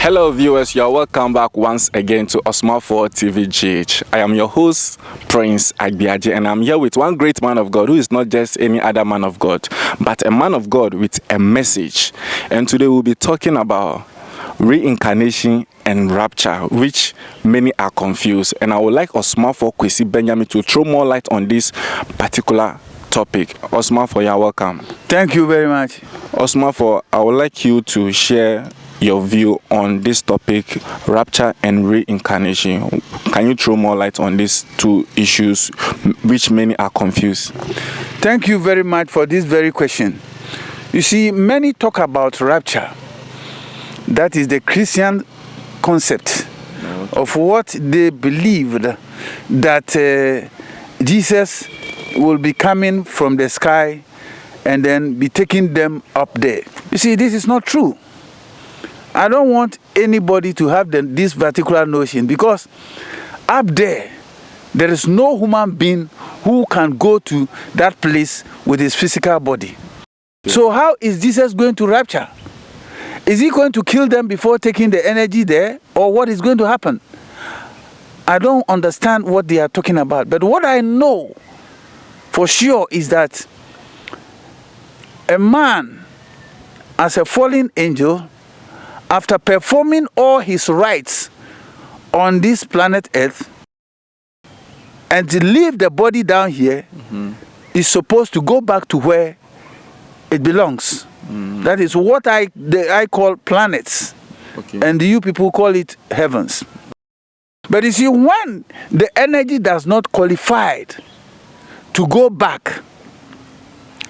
Hello viewers, you are welcome back once again to Osomafuo TV GH. I am your host, Prince Agbiaje, and I'm here with one great man of God who is not just any other man of God, but a man of God with a message. And today we'll be talking about reincarnation and rapture, which many are confused. And I would like Osomafuo Kwasi Benyame to throw more light on this particular topic. Osomafuo, you are welcome. Thank you very much. Osomafuo, I would like you to share your view on this topic, rapture and reincarnation. Can you throw more light on these two issues which many are confused? Thank you very much for this very question. You see, many talk about rapture. That is the Christian concept of what they believed that Jesus will be coming from the sky and then be taking them up there. You see, this is not true. I don't want anybody to have this particular notion, because up there is no human being who can go to that place with his physical body. So how is Jesus going to rapture? Is he going to kill them before taking the energy there, or what is going to happen? I don't understand what they are talking about. But what I know for sure is that a man, as a fallen angel, after performing all his rites on this planet Earth and to leave the body down here, is supposed to go back to where it belongs. That is what I call planets. Okay. And you people call it heavens. But you see, when the energy does not qualify to go back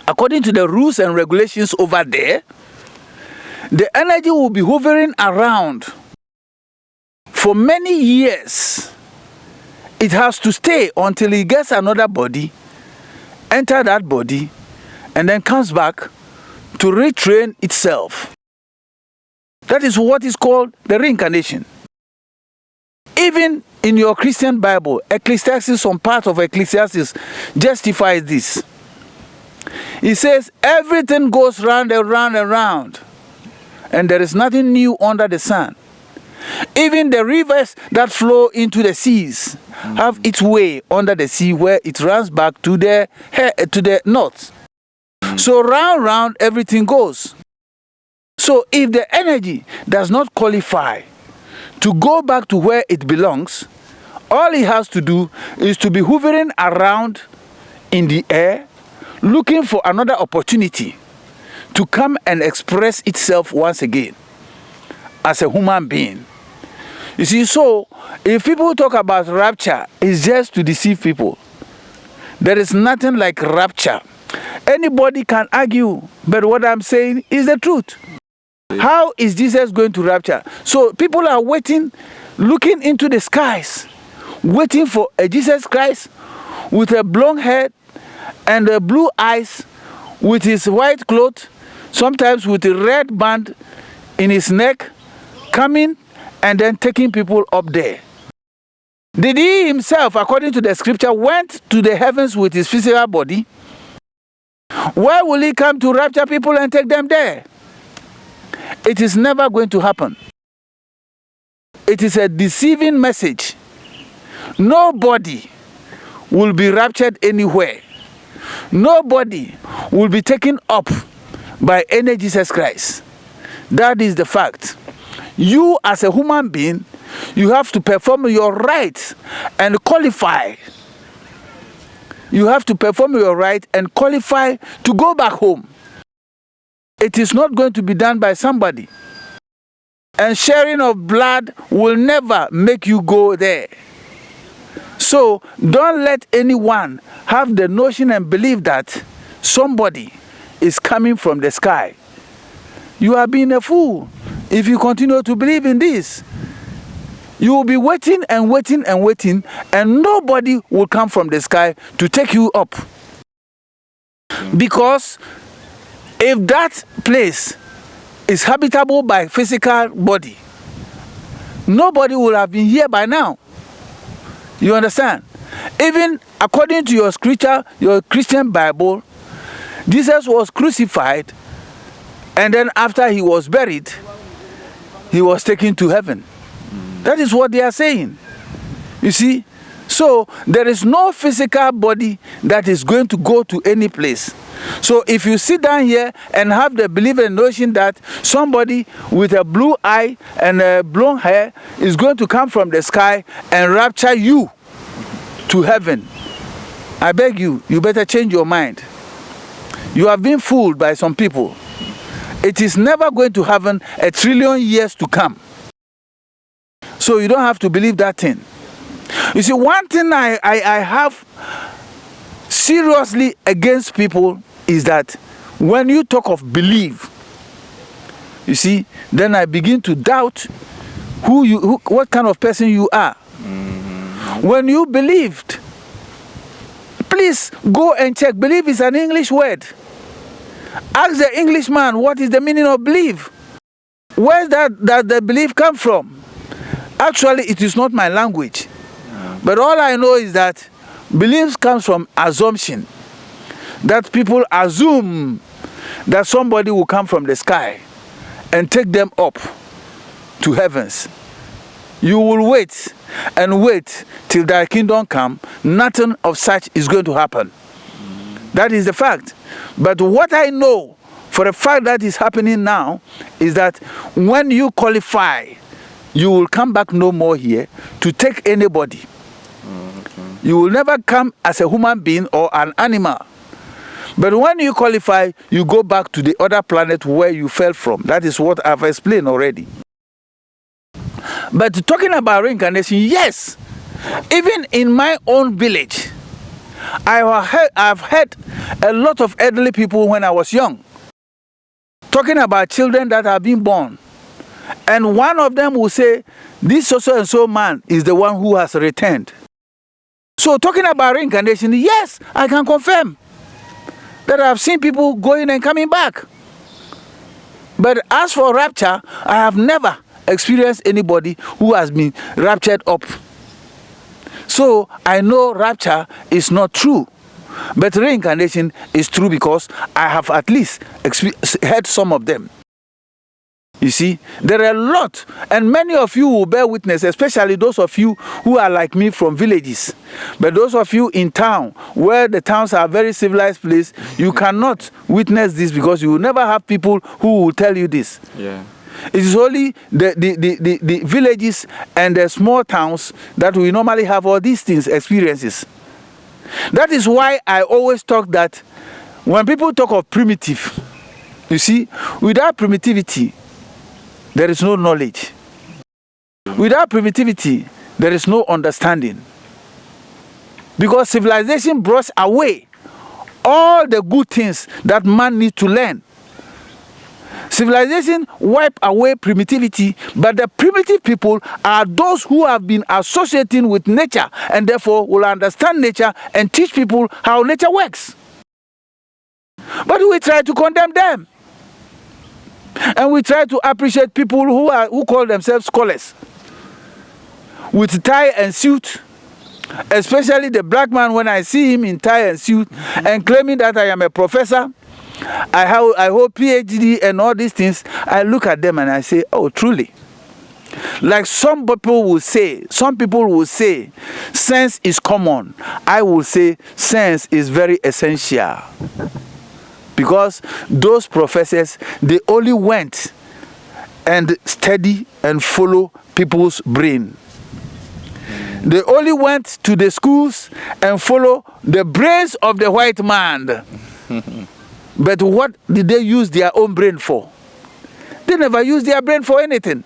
according to the rules and regulations over there, the energy will be hovering around for many years. It has to stay until it gets another body, enter that body, and then comes back to retrain itself. That is what is called the reincarnation. Even in your Christian Bible, Ecclesiastes, some part of Ecclesiastes justifies this. It says everything goes round and round and round, and there is nothing new under the sun. Even the rivers that flow into the seas have its way under the sea, where it runs back to the north. So round everything goes. So if the energy does not qualify to go back to where it belongs, all it has to do is to be hovering around in the air, looking for another opportunity to come and express itself once again as a human being. You see, so if people talk about rapture, it's just to deceive people. There is nothing like rapture. Anybody can argue, but what I'm saying is the truth. How is Jesus going to rapture? So people are waiting, looking into the skies, waiting for a Jesus Christ with a blonde head and blue eyes, with his white cloth, sometimes with a red band in his neck, coming and then taking people up there. Did he himself, according to the scripture, went to the heavens with his physical body? Where will he come to rapture people and take them there? It is never going to happen. It is a deceiving message. Nobody will be raptured anywhere. Nobody will be taken up by any Jesus Christ. That is the fact. You as a human being, you have to perform your rites and qualify. You have to perform your right and qualify to go back home. It is not going to be done by somebody. And sharing of blood will never make you go there. So don't let anyone have the notion and believe that somebody is coming from the sky. You are being a fool if you continue to believe in this. You will be waiting and waiting and waiting, and nobody will come from the sky to take you up. Because if that place is habitable by physical body, nobody will have been here by now. You understand? Even according to your scripture, your Christian Bible, Jesus was crucified, and then after he was buried, he was taken to heaven. That is what they are saying. You see? So there is no physical body that is going to go to any place. So if you sit down here and have the belief and notion that somebody with a blue eye and blonde hair is going to come from the sky and rapture you to heaven, I beg you, you better change your mind. You have been fooled by some people. It is never going to happen 1 trillion years to come. So you don't have to believe that thing. You see, one thing I have seriously against people is that when you talk of belief, you see, then I begin to doubt what kind of person you are. When you believed, please go and check. Believe is an English word. Ask the Englishman what is the meaning of belief. Where does the belief come from? Actually, it is not my language. But all I know is that belief comes from assumption. That people assume that somebody will come from the sky and take them up to heavens. You will wait and wait till thy kingdom come. Nothing of such is going to happen. That is the fact. But what I know for a fact that is happening now is that when you qualify, you will come back no more here to take anybody. You will never come as a human being or an animal. But when you qualify, you go back to the other planet where you fell from. That is what I've explained already. But talking about reincarnation, yes, even in my own village, I've heard a lot of elderly people when I was young talking about children that have been born. And one of them will say, this so and so man is the one who has returned. So talking about reincarnation, yes, I can confirm that I've seen people going and coming back. But as for rapture, I have never experienced anybody who has been raptured up. So I know rapture is not true. But reincarnation is true because I have at least heard some of them. You see, there are a lot, and many of you will bear witness, especially those of you who are like me from villages. But those of you in town, where the towns are very civilized place, you cannot witness this because you will never have people who will tell you this. Yeah. It is only the villages and the small towns that we normally have all these things, experiences. That is why I always talk that when people talk of primitive, you see, without primitivity, there is no knowledge. Without primitivity, there is no understanding. Because civilization brushes away all the good things that man needs to learn. Civilization wipe away primitivity, but the primitive people are those who have been associating with nature and therefore will understand nature and teach people how nature works. But we try to condemn them. And we try to appreciate people who call themselves scholars with tie and suit, especially the black man. When I see him in tie and suit and claiming that I am a professor, I hold PhD and all these things, I look at them and I say, oh, truly. Like some people will say, sense is common. I will say sense is very essential. Because those professors, they only went and study and follow people's brain. They only went to the schools and follow the brains of the white man. But what did they use their own brain for? They never used their brain for anything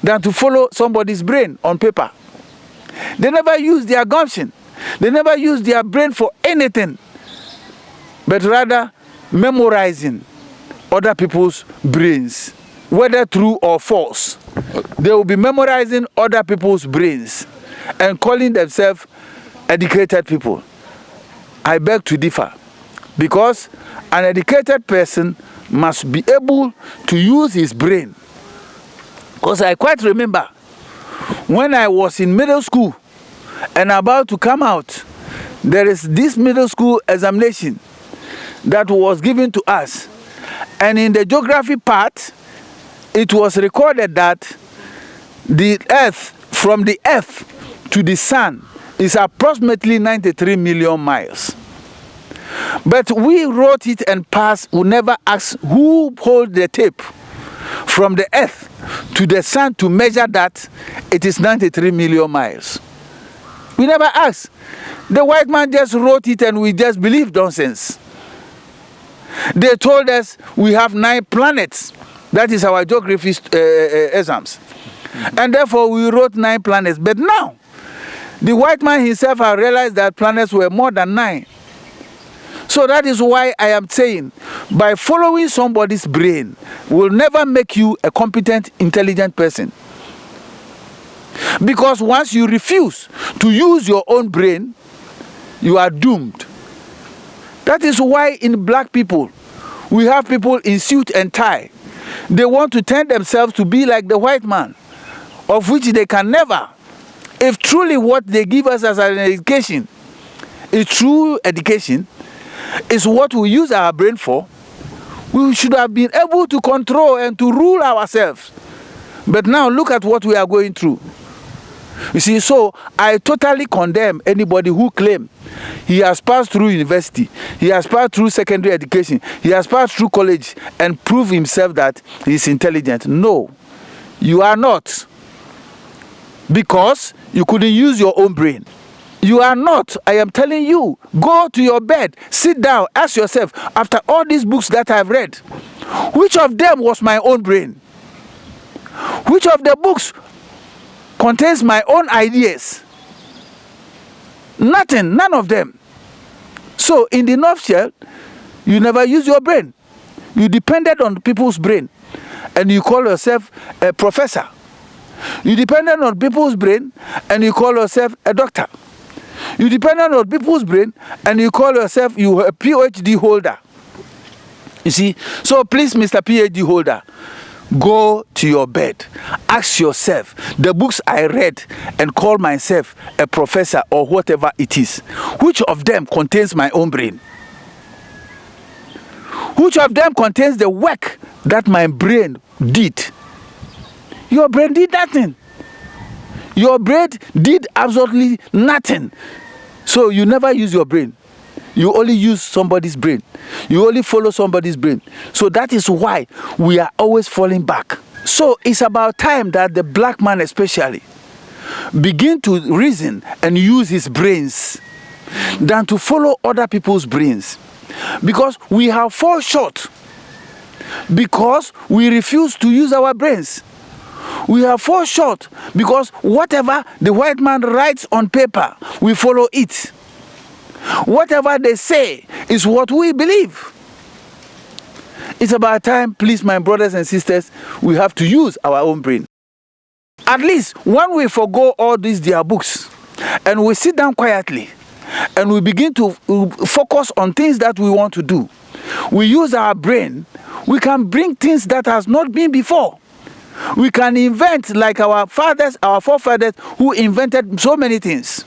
than to follow somebody's brain on paper. They never used their gumption. They never used their brain for anything, but rather memorizing other people's brains, whether true or false. They will be memorizing other people's brains and calling themselves educated people. I beg to differ, because an educated person must be able to use his brain. Because I quite remember when I was in middle school and about to come out, there is this middle school examination that was given to us. And in the geography part, it was recorded that the earth, from the earth to the sun, is approximately 93 million miles. But we wrote it and passed, we never asked who hold the tape from the earth to the sun to measure that it is 93 million miles. We never asked. The white man just wrote it and we just believed nonsense. They told us we have 9 planets. That is our geography exams. And therefore we wrote 9 planets. But now, the white man himself has realized that planets were more than 9. So that is why I am saying, by following somebody's brain will never make you a competent, intelligent person. Because once you refuse to use your own brain, you are doomed. That is why in black people, we have people in suit and tie. They want to turn themselves to be like the white man, of which they can never. If truly what they give us as an education is true education, is what we use our brain for, we should have been able to control and to rule ourselves. But now look at what we are going through. You see, so I totally condemn anybody who claims he has passed through university, he has passed through secondary education, he has passed through college and prove himself that he is intelligent. No, you are not. Because you couldn't use your own brain. You are not. I am telling you, go to your bed, sit down, ask yourself, after all these books that I've read, which of them was my own brain? Which of the books contains my own ideas? Nothing, none of them. So in the nutshell, you never use your brain. You depended on people's brain and you call yourself a professor. You depended on people's brain and you call yourself a doctor. You depended on people's brain and you call yourself you a PhD holder. You see, so please, Mr. PhD holder, go to your bed. Ask yourself, the books I read and call myself a professor or whatever it is, which of them contains my own brain? Which of them contains the work that my brain did? Your brain did nothing. Your brain did absolutely nothing. So you never use your brain. You only use somebody's brain. You only follow somebody's brain. So that is why we are always falling back. So it's about time that the black man especially begin to reason and use his brains than to follow other people's brains. Because we have fallen short. Because we refuse to use our brains. We have fallen short because whatever the white man writes on paper, we follow it. Whatever they say is what we believe. It's about time, please, my brothers and sisters, we have to use our own brain. At least when we forgo all these their books and we sit down quietly and we begin to focus on things that we want to do, we use our brain, we can bring things that has not been before. We can invent like our fathers, our forefathers who invented so many things.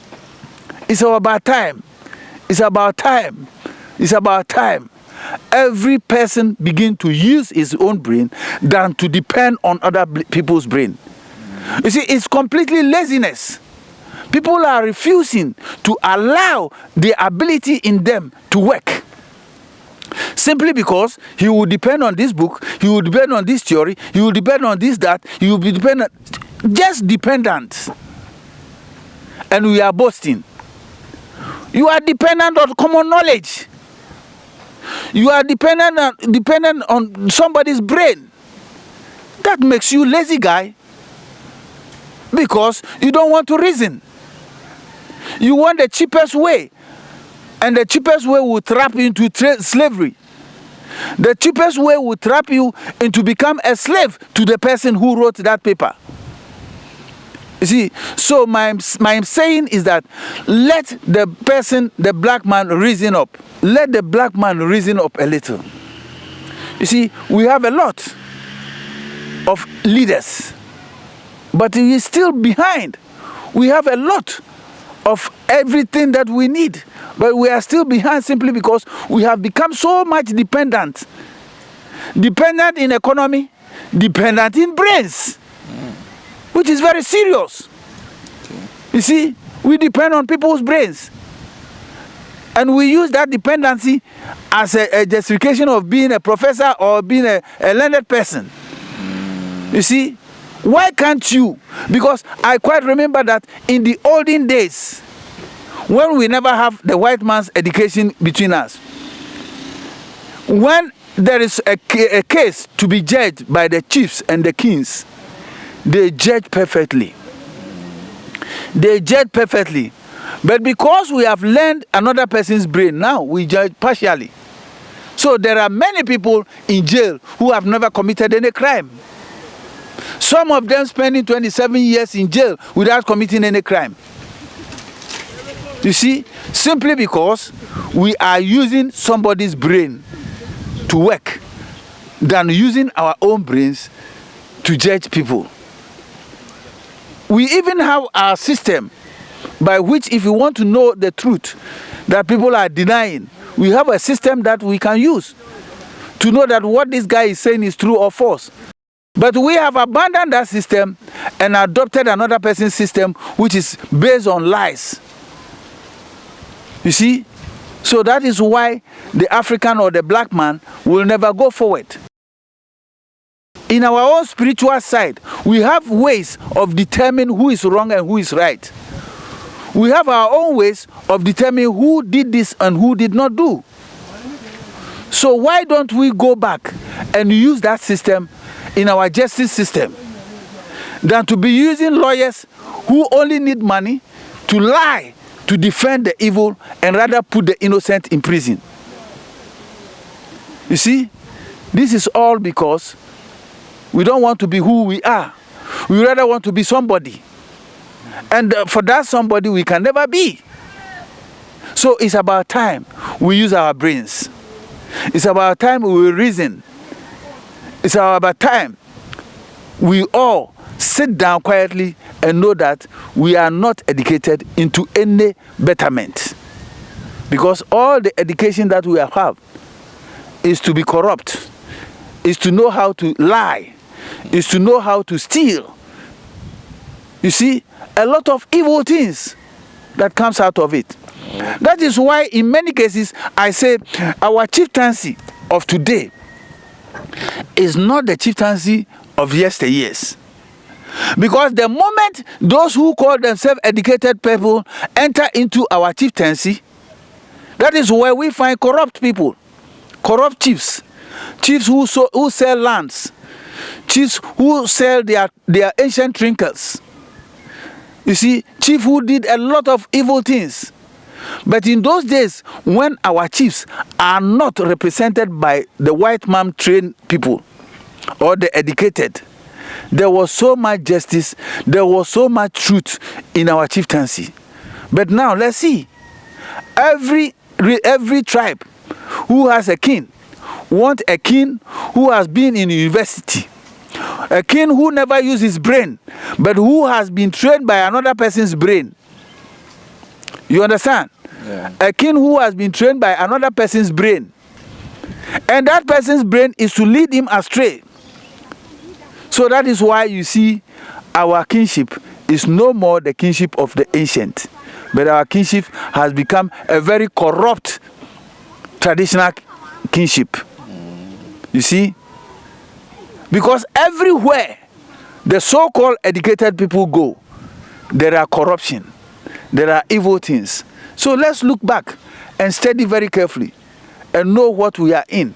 It's about time. It's about time. It's about time. Every person begin to use his own brain than to depend on other people's brain. You see, it's completely laziness. People are refusing to allow the ability in them to work. Simply because he will depend on this book, he will depend on this theory, he will depend on this, that, he will be dependent, just dependent. And we are boasting. You are dependent on common knowledge. You are dependent on somebody's brain. That makes you lazy guy. Because you don't want to reason. You want the cheapest way. And the cheapest way will trap you into slavery. The cheapest way will trap you into become a slave to the person who wrote that paper. You see, so my saying is that let the person, the black man, reason up. Let the black man reason up a little. You see, we have a lot of leaders, but he is still behind. We have a lot of everything that we need, but we are still behind simply because we have become so much dependent. dependent in economy, dependent in brains, which is very serious. You see, we depend on people's brains. And we use that dependency as a justification of being a professor or being a learned person. You see, why can't you? Because I quite remember that in the olden days, when we never have the white man's education between us, when there is a case to be judged by the chiefs and the kings, they judge perfectly. They judge perfectly. But because we have learned another person's brain, now we judge partially. So there are many people in jail who have never committed any crime. Some of them spending 27 years in jail without committing any crime. You see, simply because we are using somebody's brain to work than using our own brains to judge people. We even have our system by which, if you want to know the truth that people are denying, we have a system that we can use to know that what this guy is saying is true or false. But we have abandoned that system and adopted another person's system, which is based on lies. You see? So that is why the African or the black man will never go forward. In our own spiritual side, we have ways of determining who is wrong and who is right. We have our own ways of determining who did this and who did not do. So why don't we go back and use that system in our justice system than to be using lawyers who only need money to lie to defend the evil and rather put the innocent in prison? You see, this is all because we don't want to be who we are. We rather want to be somebody. And for that somebody we can never be. So it's about time we use our brains. It's about time we will reason. It's about time we all sit down quietly and know that we are not educated into any betterment. Because all the education that we have is to be corrupt, is to know how to lie, is to know how to steal. You see, a lot of evil things that comes out of it. That is why in many cases I say our chieftaincy of today is not the chieftaincy of yesteryears. Because the moment those who call themselves educated people enter into our chieftaincy, that is where we find corrupt people, corrupt chiefs, chiefs who sell lands, chiefs who sell their ancient trinkets. You see, chiefs who did a lot of evil things. But in those days, when our chiefs are not represented by the white man trained people or the educated, there was so much justice, there was so much truth in our chieftaincy. But now, let's see. Every tribe who has a king wants a king who has been in university. A king who never used his brain, but who has been trained by another person's brain. You understand? Yeah. A king who has been trained by another person's brain. And that person's brain is to lead him astray. So that is why you see our kingship is no more the kingship of the ancient. But our kingship has become a very corrupt traditional kingship. You see? Because everywhere the so-called educated people go, there are corruption, there are evil things. So let's look back and study very carefully and know what we are in.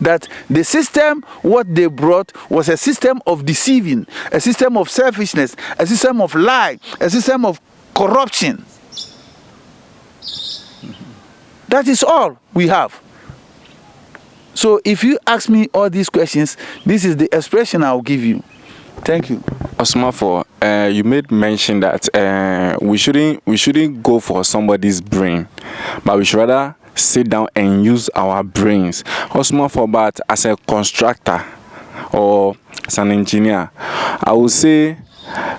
That the system, what they brought was a system of deceiving, a system of selfishness, a system of lie, a system of corruption. That is all we have. So if you ask me all these questions, this is the expression I'll give you. Thank you. Osomafuo, you made mention that we shouldn't go for somebody's brain, but we should rather sit down and use our brains. Osomafuo, but as a constructor or as an engineer, I would say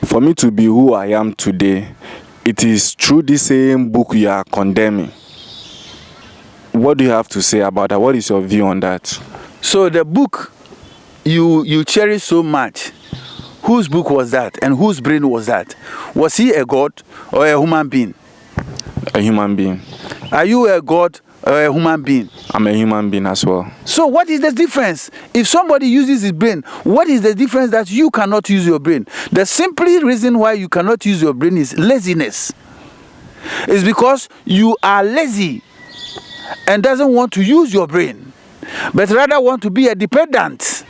for me to be who I am today, it is through the same book you are condemning. What do you have to say about that? What is your view on that? So the book you cherish so much, whose book was that and whose brain was that? Was he a god or a human being? A human being. Are you a god or a human being? I'm a human being as well. So what is the difference? If somebody uses his brain, what is the difference that you cannot use your brain? The simple reason why you cannot use your brain is laziness. It's because you are lazy and doesn't want to use your brain, but rather want to be a dependent.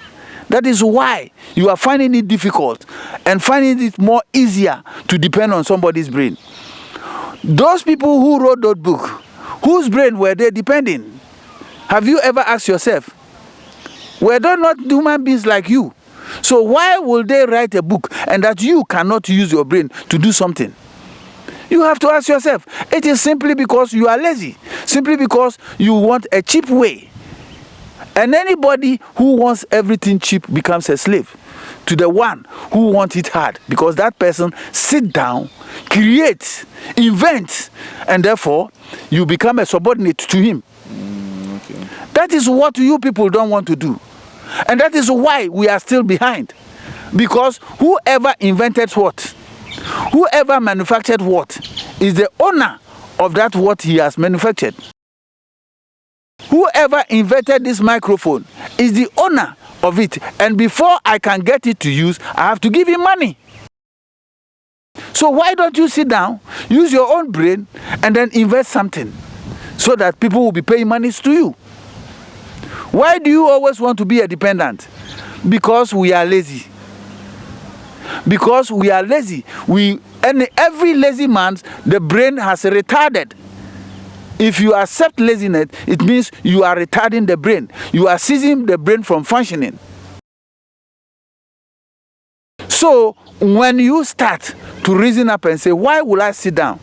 That is why you are finding it difficult and finding it more easier to depend on somebody's brain. Those people who wrote that book, whose brain were they depending? Have you ever asked yourself? Were they not human beings like you? So why will they write a book and that you cannot use your brain to do something? You have to ask yourself. It is simply because you are lazy, simply because you want a cheap way. And anybody who wants everything cheap becomes a slave to the one who wants it hard, because that person sit down, create, invent, and therefore you become a subordinate to him. Okay. That is what you people don't want to do. And that is why we are still behind. Because whoever invented what, whoever manufactured what, is the owner of that what he has manufactured. Whoever invented this microphone is the owner of it. And before I can get it to use, I have to give him money. So why don't you sit down, use your own brain, and then invest something so that people will be paying money to you? Why do you always want to be a dependent? Because we are lazy. Because we are lazy. And every lazy man's, the brain has retarded. If you accept laziness, it means you are retarding the brain. You are ceasing the brain from functioning. So when you start to reason up and say, why will I sit down?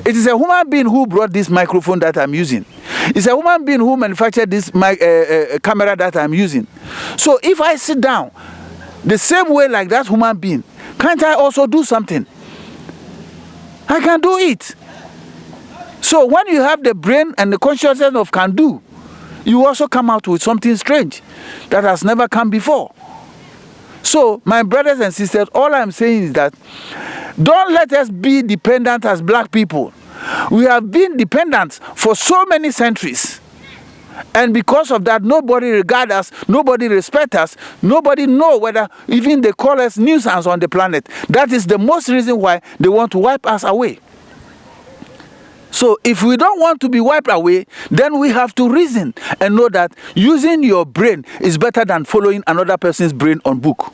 It is a human being who brought this microphone that I'm using. It's a human being who manufactured this camera that I'm using. So if I sit down the same way like that human being, can't I also do something? I can do it. So when you have the brain and the consciousness of can do, you also come out with something strange that has never come before. So my brothers and sisters, all I'm saying is that don't let us be dependent as black people. We have been dependent for so many centuries. And because of that, nobody regards us, nobody respects us, nobody knows whether even they call us nuisance on the planet. That is the most reason why they want to wipe us away. So if we don't want to be wiped away, then we have to reason and know that using your brain is better than following another person's brain on book.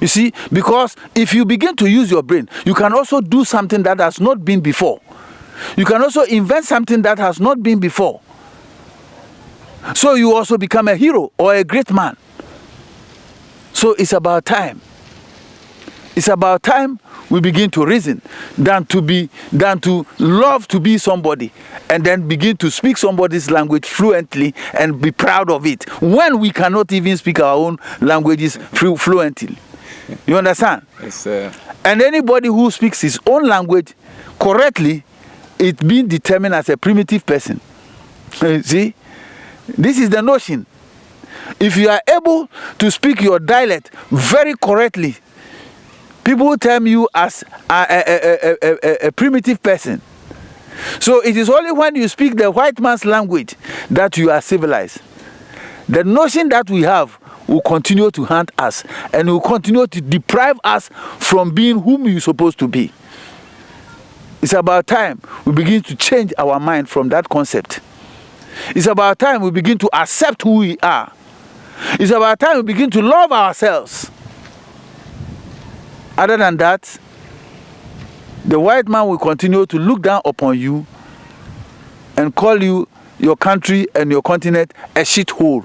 You see, because if you begin to use your brain, you can also do something that has not been before. You can also invent something that has not been before. So you also become a hero or a great man. So it's about time. It's about time we begin to reason than to love to be somebody and then begin to speak somebody's language fluently and be proud of it when we cannot even speak our own languages fluently. You understand? Yes, sir. And anybody who speaks his own language correctly, it's being determined as a primitive person. See? This is the notion. If you are able to speak your dialect very correctly, people term you as a primitive person. So it is only when you speak the white man's language that you are civilized. The notion that we have will continue to haunt us and will continue to deprive us from being whom you're supposed to be. It's about time we begin to change our mind from that concept. It's about time we begin to accept who we are. It's about time we begin to love ourselves. Other than that, the white man will continue to look down upon you and call you, your country and your continent, a shithole.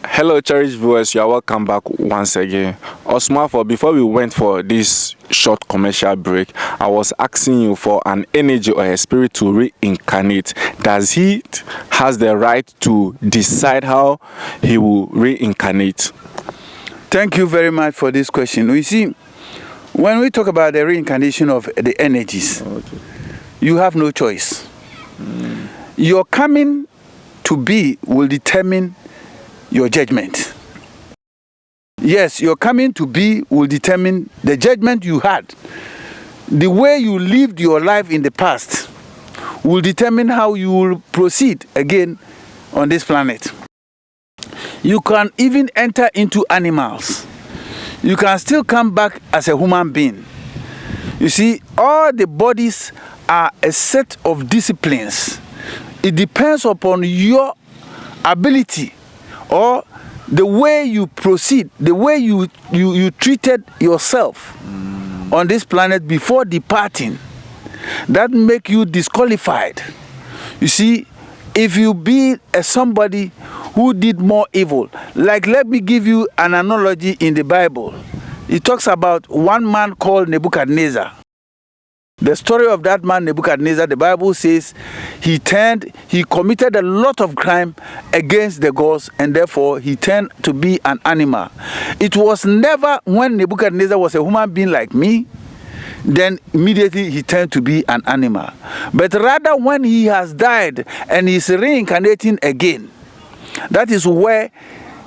Hello, cherished viewers. You are welcome back once again. Osomafuo, before we went for this short commercial break, I was asking you for an energy or a spirit to reincarnate. Does he has the right to decide how he will reincarnate? Thank you very much for this question. You see, when we talk about the reincarnation of the energies, you have no choice. Your coming to be will determine your judgment. Yes, your coming to be will determine the judgment you had. The way you lived your life in the past will determine how you will proceed again on this planet. You can even enter into animals. You can still come back as a human being. You see, all the bodies are a set of disciplines. It depends upon your ability or the way you proceed, the way you treated yourself on this planet before departing, that make you disqualified. You see, if you be somebody who did more evil, like let me give you an analogy in the Bible. It talks about one man called Nebuchadnezzar. The story of that man Nebuchadnezzar, the Bible says he committed a lot of crime against the gods, and therefore he turned to be an animal. It was never when Nebuchadnezzar was a human being like me, then immediately he turned to be an animal. But rather when he has died and is reincarnating again, that is where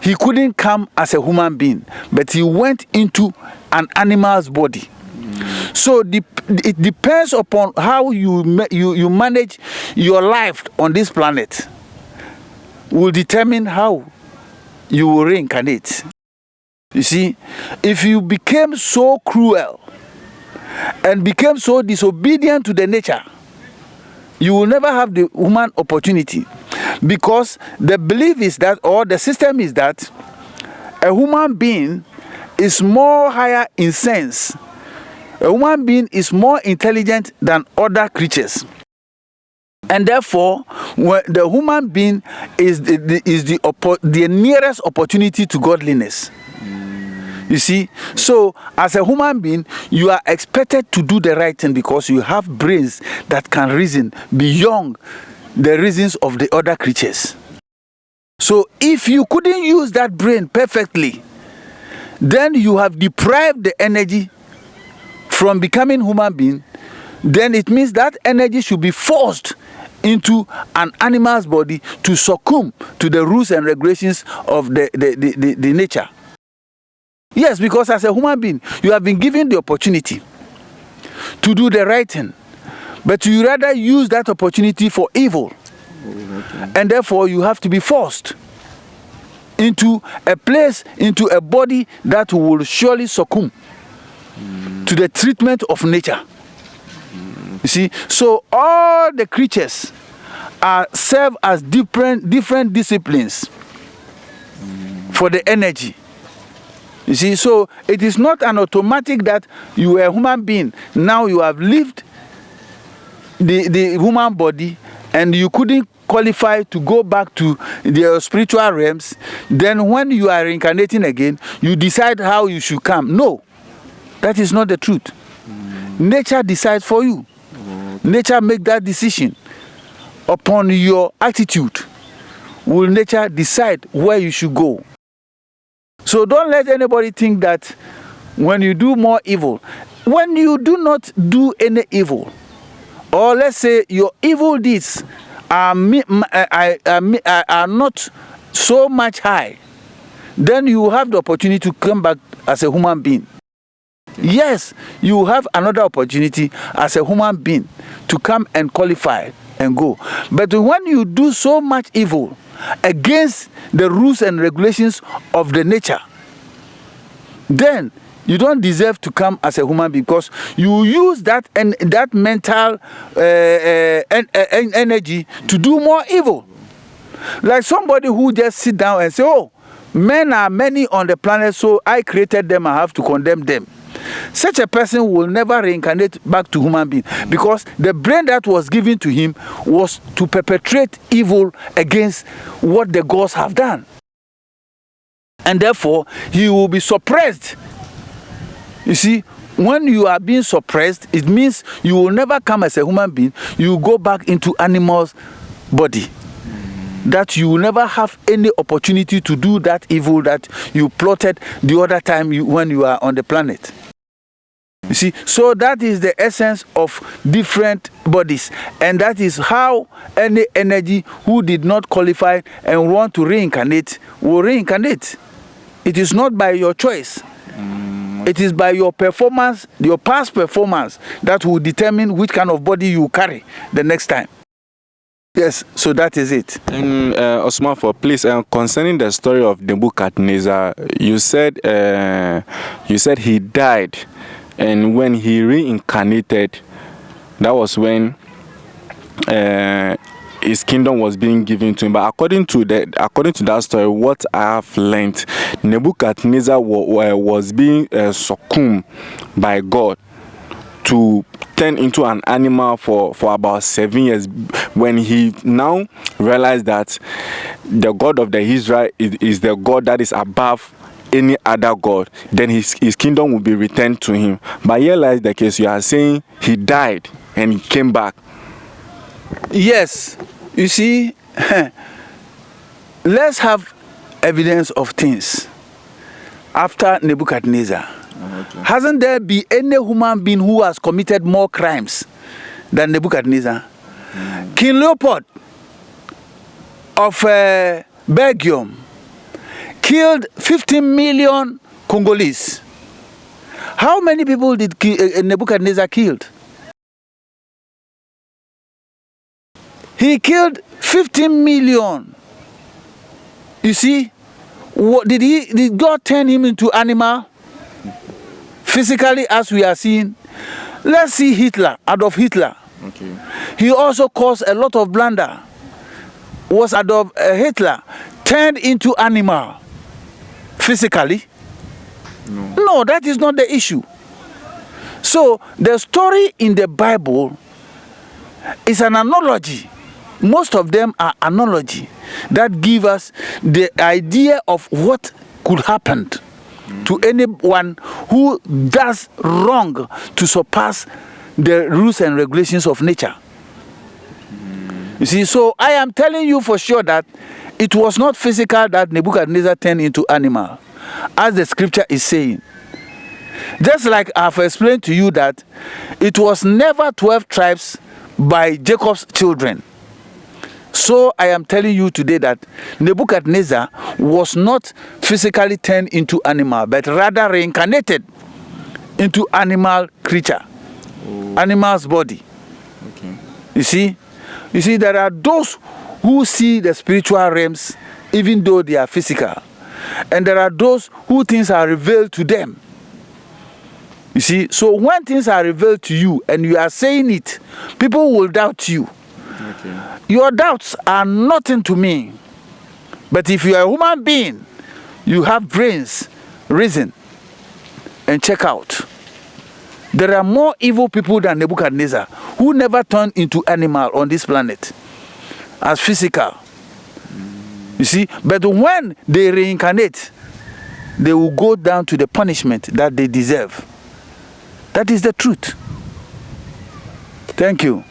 he couldn't come as a human being, but he went into an animal's body. So it depends upon how you manage your life on this planet will determine how you will reincarnate. You see, if you became so cruel and became so disobedient to the nature, you will never have the human opportunity, because the belief is that, or the system is that, a human being is more higher in sense. A human being is more intelligent than other creatures. And therefore, the human being is the nearest opportunity to godliness. You see, so as a human being, you are expected to do the right thing because you have brains that can reason beyond the reasons of the other creatures. So if you couldn't use that brain perfectly, then you have deprived the energy from becoming human being. Then it means that energy should be forced into an animal's body to succumb to the rules and regulations of the nature. Yes, because as a human being, you have been given the opportunity to do the right thing, but you rather use that opportunity for evil. And therefore, you have to be forced into a place, into a body that will surely succumb to the treatment of nature. You see, so all the creatures serve as different disciplines for the energy. You see, so it is not an automatic that you are a human being. Now you have lived the human body and you couldn't qualify to go back to the spiritual realms. Then when you are reincarnating again, you decide how you should come. No, that is not the truth. Nature decides for you. Nature make that decision. Upon your attitude, will nature decide where you should go. So don't let anybody think that when you do more evil, when you do not do any evil, or let's say your evil deeds are not so much high, then you have the opportunity to come back as a human being. Yes, you have another opportunity as a human being to come and qualify and go. But when you do so much evil against the rules and regulations of the nature, then you don't deserve to come as a human being, because you use that and that mental energy to do more evil. Like somebody who just sit down and say, oh, men are many on the planet, so I created them, I have to condemn them. Such a person will never reincarnate back to human being, because the brain that was given to him was to perpetrate evil against what the gods have done. And therefore, he will be suppressed. You see, when you are being suppressed, it means you will never come as a human being. You will go back into animal's body. That you will never have any opportunity to do that evil that you plotted the other time when you are on the planet. You see, so that is the essence of different bodies, and that is how any energy who did not qualify and want to reincarnate will reincarnate. It is not by your choice. It is by your performance, your past performance, that will determine which kind of body you carry the next time. Yes, so that is it. And Osomafuo, please, concerning the story of Nebuchadnezzar, you said he died, and when he reincarnated, that was when his kingdom was being given to him. But according to that story, what I have learned, Nebuchadnezzar was being succumbed by God to turn into an animal for about 7 years. When he now realized that the God of the Israel is the God that is above any other God, then his kingdom will be returned to him. But here lies the case. You are saying he died and he came back. Yes, you see, let's have evidence of things. After Nebuchadnezzar, hasn't there been any human being who has committed more crimes than Nebuchadnezzar? King Leopold of Belgium killed 15 million Congolese. How many people did Nebuchadnezzar killed? He killed 15 million. You see, did God turn him into animal? Physically, as we are seeing. Let's see Hitler, Adolf Hitler. Okay. He also caused a lot of blunder. Was Adolf Hitler turned into animal physically? No, that is not the issue. So the story in the Bible is an analogy. Most of them are analogy that give us the idea of what could happen to anyone who does wrong to surpass the rules and regulations of nature. You see, so I am telling you for sure that it was not physical that Nebuchadnezzar turned into animal, as the scripture is saying. Just like I've explained to you that it was never 12 tribes by Jacob's children. So I am telling you today that Nebuchadnezzar was not physically turned into animal, but rather reincarnated into animal creature, animal's body. Okay. You see, there are those who see the spiritual realms even though they are physical, and there are those who things are revealed to them. You see, so when things are revealed to you and you are saying it, people will doubt you. Okay. Your doubts are nothing to me. But if you are a human being, you have brains, reason, and check out. There are more evil people than Nebuchadnezzar who never turned into animal on this planet as physical. You see, but when they reincarnate, they will go down to the punishment that they deserve. That is the truth. Thank you.